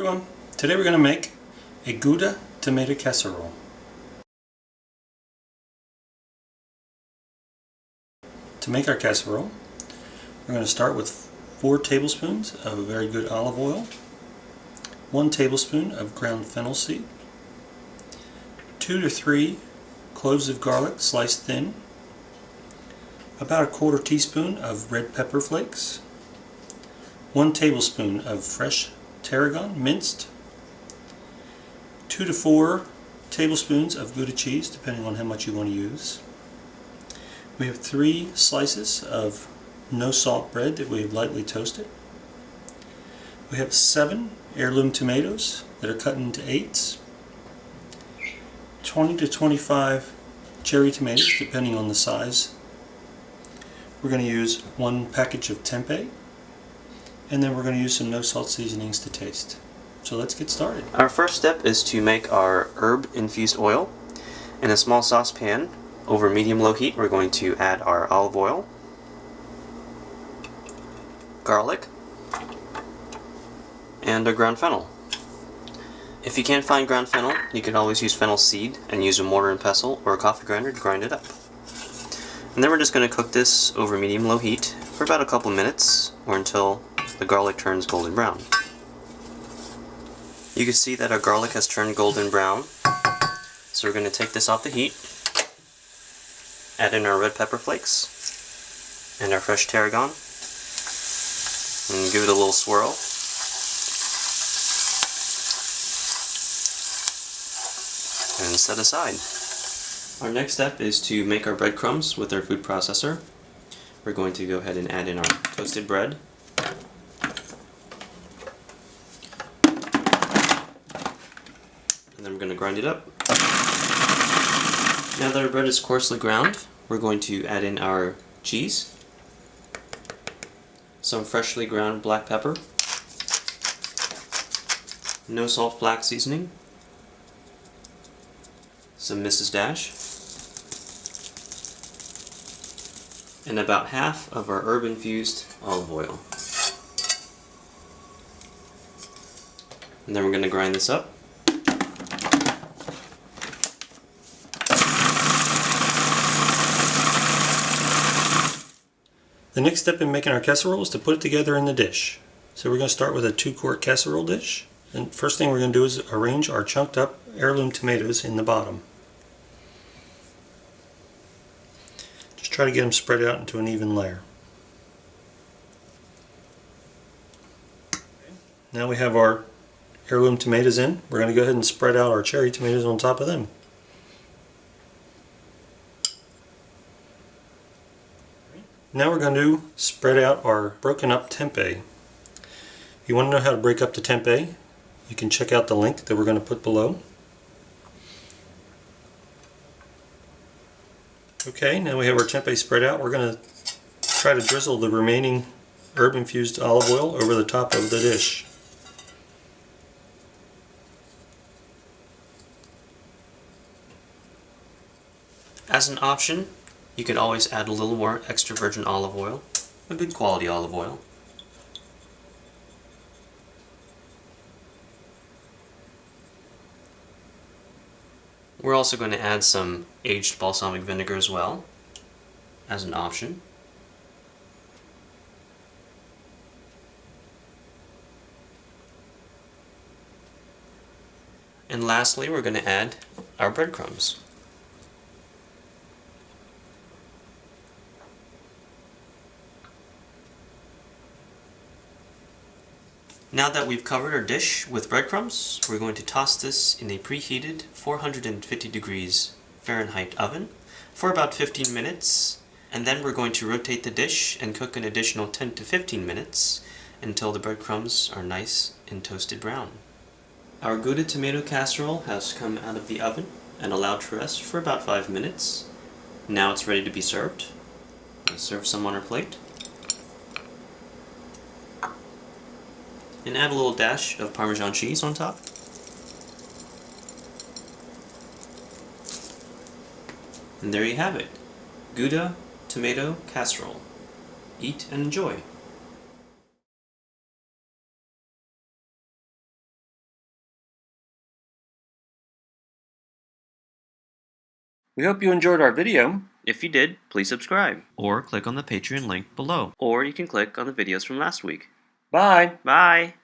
everyone, today we're going to make a Gouda Tomato Casserole. To make our casserole, we're going to start with 4 tablespoons of very good olive oil, 1 tablespoon of ground fennel seed, 2 to 3 cloves of garlic sliced thin, about 1/4 teaspoon of red pepper flakes, 1 tablespoon of fresh tarragon minced, 2 to 4 tablespoons of Gouda cheese, depending on how much you want to use. We have 3 slices of no salt bread that we have lightly toasted. We have 7 heirloom tomatoes that are cut into 8s, 20 to 25 cherry tomatoes, depending on the size. We're going to use 1 package of tempeh, and then we're going to use some no salt seasonings to taste. So let's get started. Our first step is to make our herb infused oil. In a small saucepan over medium-low heat, we're going to add our olive oil, garlic, and our ground fennel. If you can't find ground fennel, you can always use fennel seed and use a mortar and pestle or a coffee grinder to grind it up. And then we're just going to cook this over medium-low heat for about a couple minutes or until the garlic turns golden brown. You can see that our garlic has turned golden brown, so we're going to take this off the heat, add in our red pepper flakes and our fresh tarragon, and give it a little swirl. And set aside. Our next step is to make our breadcrumbs with our food processor. We're going to go ahead and add in our toasted bread, and then we're going to grind it up. Now that our bread is coarsely ground, we're going to add in our cheese, some freshly ground black pepper, no salt flax seasoning, some Mrs. Dash, and about half of our herb infused olive oil. And then we're going to grind this up. The next step in making our casserole is to put it together in the dish. So we're going to start with a 2-quart casserole dish. And first thing we're going to do is arrange our chunked up heirloom tomatoes in the bottom. Just try to get them spread out into an even layer. Now we have our heirloom tomatoes in. We're going to go ahead and spread out our cherry tomatoes on top of them. Now we're going to spread out our broken up tempeh. If you want to know how to break up the tempeh, you can check out the link that we're going to put below. Okay, now we have our tempeh spread out. We're going to try to drizzle the remaining herb infused olive oil over the top of the dish. As an option, you could always add a little more extra virgin olive oil, a good quality olive oil. We're also going to add some aged balsamic vinegar as well, as an option. And lastly, we're going to add our breadcrumbs. Now that we've covered our dish with breadcrumbs, we're going to toss this in a preheated 450 degrees Fahrenheit oven for about 15 minutes, and then we're going to rotate the dish and cook an additional 10 to 15 minutes until the breadcrumbs are nice and toasted brown. Our Gouda Tomato Casserole has come out of the oven and allowed to rest for about 5 minutes. Now it's ready to be served. Let's serve some on our plate. And add a little dash of Parmesan cheese on top. And there you have it, Gouda Tomato Casserole. Eat and enjoy. We hope you enjoyed our video. If you did, please subscribe. Or click on the Patreon link below. Or you can click on the videos from last week. Bye! Bye!